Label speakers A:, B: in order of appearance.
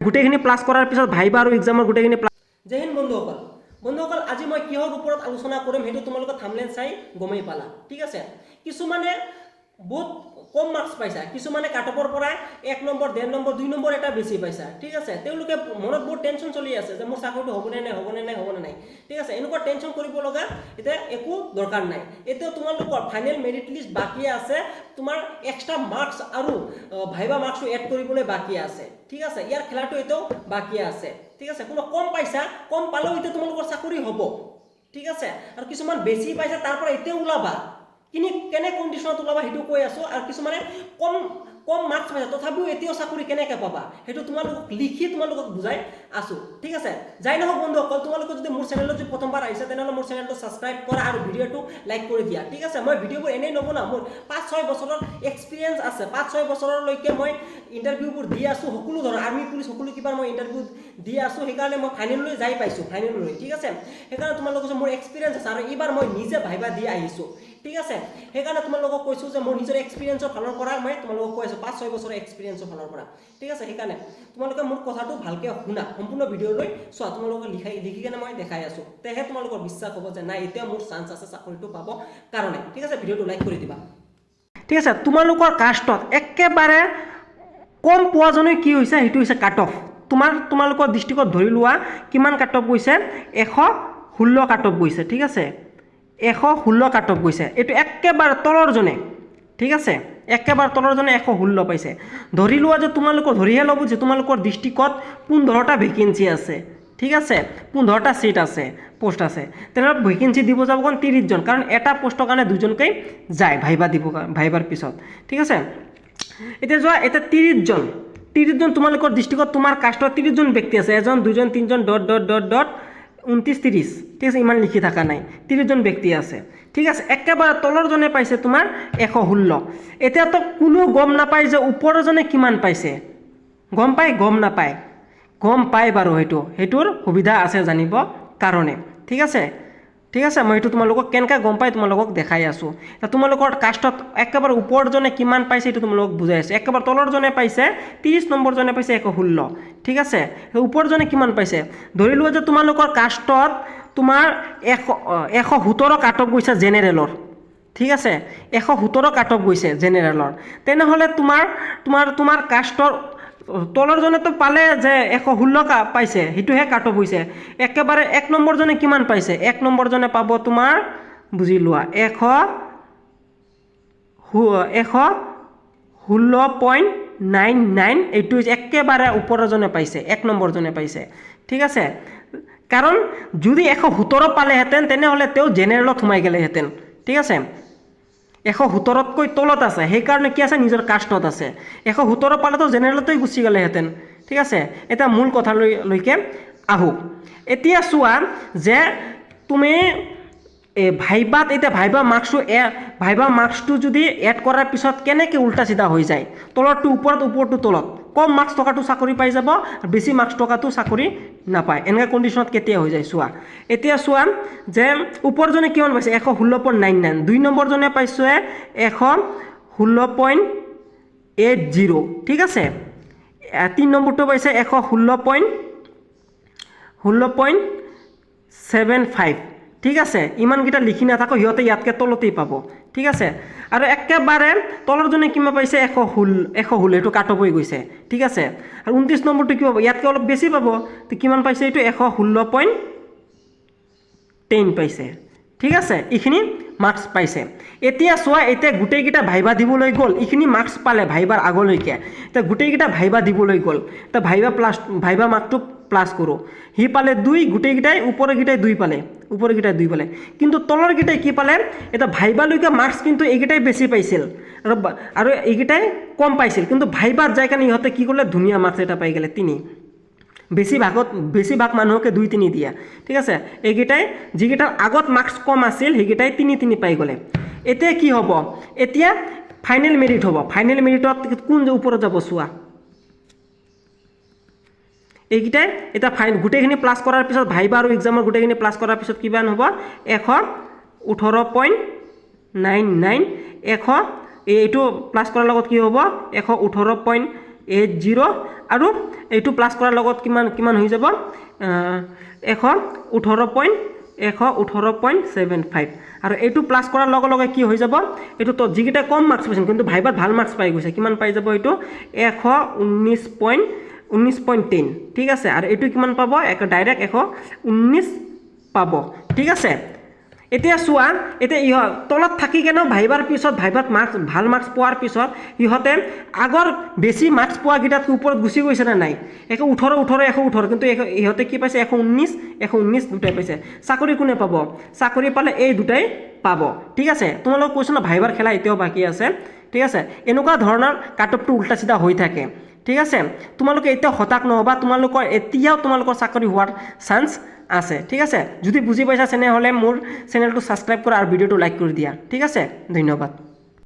A: গোটেইখিনি প্লাছ কৰাৰ পিছত ভাইবা আৰু এক্সামৰ গোটেইখিনি প্লাছ। জয় হিন্দ বন্ধুসকল আজি মই কিহৰ ওপৰত আলোচনা কৰিম সেইটো তোমালোকে থাম্বনেল চাই গমেই পালা। ঠিক আছে, কিছুমানে বহুত কম মাৰ্কছ পাইছা, কিছুমানে কাটঅফৰ পৰা 1 নম্বৰ 1.5 নম্বৰ 2 নম্বৰ এটা বেছি পাইছা। ঠিক আছে, তেওঁলোকে মনত বহুত টেনশ্যন চলি আছে যে মোৰ চাকৰিটো হ'বনে নাই। ঠিক আছে, এনেকুৱা টেনশ্যন কৰিব লগা এতিয়া একো দৰকাৰ নাই। এতিয়া তোমালোকৰ ফাইনেল মেৰিট লিষ্ট বাকী আছে, তোমাৰ এক্সট্ৰা মাৰ্কছ আৰু ভাইবা মাৰ্কছটো এড কৰিবলৈ বাকী আছে। ঠিক আছে, ইয়াৰ খেলাটো এতিয়াও বাকী আছে। ঠিক আছে, কোনো কম পাইছা, কম পালেও এতিয়া তোমালোকৰ চাকৰি হ'ব। ঠিক আছে, আৰু কিছুমান বেছি পাইছা তাৰ পৰা এতিয়া ওলাবা, কেনে কণ্ডিশ্যনত ওলাবা সেইটো কৈ আছো। আৰু কিছুমানে কম মাৰ্কছ পাইছা তথাপিও এতিয়াও চাকৰি কেনেকৈ পাবা সেইটো তোমালোকক লিখি তোমালোকক বুজাই আছো। ঠিক আছে, যাই নহওক বন্ধুসকল, তোমালোকে যদি মোৰ চেনেলত যদি প্ৰথমবাৰ আহিছে তেনেহ'লে মোৰ চেনেলটো ছাবস্ক্ৰাইব কৰা আৰু ভিডিঅ'টো লাইক কৰি দিয়া। ঠিক আছে, মই ভিডিঅ'বোৰ এনেই নবনাওঁ, মোৰ 5-6 বছৰৰ এক্সপিৰিয়েঞ্চ আছে। 5-6 বছৰলৈকে মই ইণ্টাৰভিউবোৰ দি আছো, সকলো ধৰণৰ আৰ্মি পুলিচ সকলো কিবাৰ মই ইণ্টাৰভিউ দি আছো, সেইকাৰণে মই ফাইনেললৈ যাই পাইছোঁ ফাইনেললৈ। ঠিক আছে, সেইকাৰণে তোমালোকৰ মোৰ এক্সপিৰিয়েঞ্চ আছে আৰু এইবাৰ মই নিজে ভাইবা দি আহিছোঁ। ঠিক আছে, সেইকাৰণে তোমালোকক কৈছোঁ যে মোৰ নিজৰ এক্সপিৰিয়েঞ্চৰ ফালৰ পৰা মই তোমালোকক কৈ আছোঁ 5-6 বছৰৰ এক্সপিৰিয়েঞ্চৰ ফালৰ পৰা। ঠিক আছে, সেইকাৰণে তোমালোকে মোৰ কথাটো ভালকৈ শুনা, সম্পূৰ্ণ ভিডিঅ'লৈ চোৱা, তোমালোকে লিখি কেনে মই দেখাই আছোঁ, তেহে তোমালোকৰ বিশ্বাস হ'ব যে নাই এতিয়া মোৰ চান্স আছে চাকৰিটো পাব কাৰণে। ঠিক আছে, ভিডিঅ'টো লাইক কৰি দিবা। ঠিক আছে, তোমালোকৰ কাষ্টত একেবাৰে কম পোৱাজনে কি হৈছে সেইটো হৈছে কাট অফ। তোমালোকৰ ডিষ্ট্ৰিক্টত ধৰি লোৱা কিমান কাট অফ গৈছে, 116 কাট অফ গৈছে। ঠিক আছে, 116 কাট অফ গৈছে, এইটো একেবাৰে তলৰজনে। ঠিক আছে, একেবাৰে তলৰজনে 116 পাইছে। ধৰি লোৱা যে তোমালোকৰ ধৰিহে ল'ব যে তোমালোকৰ ডিষ্ট্ৰিক্টত 15টা ভেকেঞ্চি আছে। ঠিক আছে, 15টা চিট আছে, পোষ্ট আছে, তেনেহ'লে ভেকেঞ্চি দিব যাব 30 জন, কাৰণ এটা পোষ্টৰ কাৰণে 2জনকৈ যায় ভাইবা দিব, ভাইবাৰ পিছত। ঠিক আছে, এতিয়া যোৱা, এতিয়া 30 জন তোমালোকৰ ডিষ্ট্ৰিক্টত তোমাৰ কাষ্টত 30 জন ব্যক্তি আছে, 1 2 3 29 30। ঠিক আছে, ইমান লিখি থকা নাই, 30 জন ব্যক্তি আছে। ঠিক আছে, একেবাৰে তলৰজনে পাইছে তোমাৰ 116। এতিয়াতো কোনো গম নাপায় যে ওপৰজনে কিমান পাইছে, গম নাপায়, গম পায় বাৰু, সেইটোৰ সুবিধা আছে জানিব কাৰণে। ঠিক আছে, মই এইটো তোমালোকক কেনেকৈ গম পাই তোমালোকক দেখাই আছোঁ। তোমালোকৰ কাষ্টত একেবাৰে ওপৰজনে কিমান পাইছে এইটো তোমালোকক বুজাই আছোঁ। একেবাৰে তলৰজনে পাইছে 30 নম্বৰজনে পাইছে 116। ঠিক আছে, ওপৰজনে কিমান পাইছে, ধৰি লোৱা যে তোমালোকৰ কাষ্টত তোমাৰ 117 কাট অফ গৈছে জেনেৰেলৰ। ঠিক আছে, 117 কাট অফ গৈছে জেনেৰেলৰ, তেনেহ'লে তোমাৰ কাষ্টৰ তলৰজনেতো পালে যে 116 পাইছে, সেইটোহে কাট অফ হৈছে। একেবাৰে 1 নম্বৰজনে কিমান পাইছে, 1 নম্বৰজনে পাব তোমাৰ, বুজি লোৱা, 116.99, এইটো একেবাৰে ওপৰজনে পাইছে, 1 নম্বৰজনে পাইছে। ঠিক আছে, কাৰণ যদি 117 পালেহেঁতেন তেনেহ'লে তেওঁ জেনেৰেলত সোমাই গ'লেহেঁতেন। ঠিক আছে, 117তকৈ তলত আছে, সেইকাৰণে কি আছে, নিজৰ কাষ্টত আছে। 117 পালেতো জেনেৰেলতেই গুচি গ'লেহেঁতেন। ঠিক আছে, এতিয়া মূল কথালৈকে আহোঁ। এতিয়া চোৱা যে তুমি ভাইবাত, এতিয়া ভাইবা মাৰ্কছটো যদি এড কৰাৰ পিছত কেনেকৈ উল্টা চিধা হৈ যায়, তলৰটো ওপৰত ওপৰটো তলত, কম মাৰ্কছ টকাটো চাকৰি পাই যাব, বেছি মাৰ্কছ টকাটো চাকৰি নাপায়, এনেকুৱা কণ্ডিশ্যনত কেতিয়া হৈ যায় চোৱা। এতিয়া চোৱা যে ওপৰজনে কিমান পাইছে, 116.99, 2 নম্বৰজনে পাইছে 116.80। ঠিক আছে, 3 নম্বৰটো পাইছে 116.75। ঠিক আছে, ইমানকেইটা লিখি নাথাকো, সিহঁতে ইয়াতকৈ তলতেই পাব। ঠিক আছে, আৰু একেবাৰে তলৰজনে কিমান পাইছে, 116, এইটো কাট অফ হৈ গৈছে। ঠিক আছে, আৰু 29 নম্বৰটো কি পাব, ইয়াতকৈ অলপ বেছি পাব, তো কিমান পাইছে, এইটো 116.10 পাইছে। ঠিক আছে, এইখিনি মাৰ্কছ পাইছে। এতিয়া চোৱা, এতিয়া গোটেইকেইটা ভাইবা দিবলৈ গ'ল, এইখিনি মাৰ্কছ পালে ভাইবাৰ আগলৈকে, এতিয়া গোটেইকেইটা ভাইবা দিবলৈ গ'ল, এতিয়া ভাইবা মাৰ্কটো প্লাছ কৰোঁ, সি পালে 2, গোটেইকেইটাই ওপৰকেইটাই 2 পালে, কিন্তু তলৰকেইটাই কি পালে, এতিয়া ভাইবালৈকে মাৰ্কছ কিন্তু এইকেইটাই বেছি পাইছিল আৰু এইকেইটাই কম পাইছিল, কিন্তু ভাইবাত যাই কাৰণে ইহঁতে কি কৰিলে, ধুনীয়া মাৰ্কছ এটা পাই গ'লে, 3। বেছিভাগ মানুহকে 2-3 দিয়া। ঠিক আছে, এইকেইটাই যিকেইটাৰ আগত মাৰ্কছ কম আছিল সেইকেইটাই 3 পাই গ'লে। এতিয়া কি হ'ব, এতিয়া ফাইনেল মেৰিট হ'ব, ফাইনেল মেৰিটত কোন ওপৰত যাব চোৱা, এইকেইটাই এতিয়া গোটেইখিনি প্লাছ কৰাৰ পিছত, ভাইবা আৰু এক্সামৰ গোটেইখিনি প্লাছ কৰাৰ পিছত কিমান হ'ব, 118.99, এইটো প্লাছ কৰাৰ লগত কি হ'ব, 118. 80 আৰু এইটো প্লাছ কৰাৰ লগত কিমান হৈ যাব 118.75 আৰু এইটো প্লাছ কৰাৰ লগে লগে কি হৈ যাব এইটো তো যিকেইটা কম মাৰ্কছ পাইছে কিন্তু ভাইবাত ভাল মাৰ্কছ পাই গৈছে কিমান পাই যাব এইটো 119.10 ঠিক আছে আৰু এইটো কিমান পাব ডাইৰেক্ট 119 পাব ঠিক আছে এতিয়া চোৱা এতিয়া তলত থাকি কেনে ভাইবাৰ পিছত ভাইবাত ভাল মাৰ্কছ পোৱাৰ পিছত ইহঁতে আগৰ বেছি মাৰ্কছ পোৱা গিটাতকৈ ওপৰত গুচি গৈছে না নাই 118 কিন্তু ইহঁতে কি পাইছে 119 দুটাই পাইছে চাকৰি কোনে পাব চাকৰি পালে এই দুটাই পাব ঠিক আছে তোমালোক কৈছো না ভাইবাৰ খেলা এতিয়াও বাকি আছে ঠিক আছে এনেকুৱা ধৰণৰ কাটঅফটো উল্টা সিধা হৈ থাকে ঠিক আছে তোমালোকে এতিয়া হতাশ নহবা তোমালোকৰ এতিয়াও তোমালোকৰ চাকৰি হোৱাৰ চান্স আছে ঠিক আছে যদি বুজি পাইছা তেনেহলে মোৰ চেনেলটো সাবস্ক্ৰাইব কৰা আৰু ভিডিওটো লাইক কৰি দিয়া ঠিক আছে ধন্যবাদ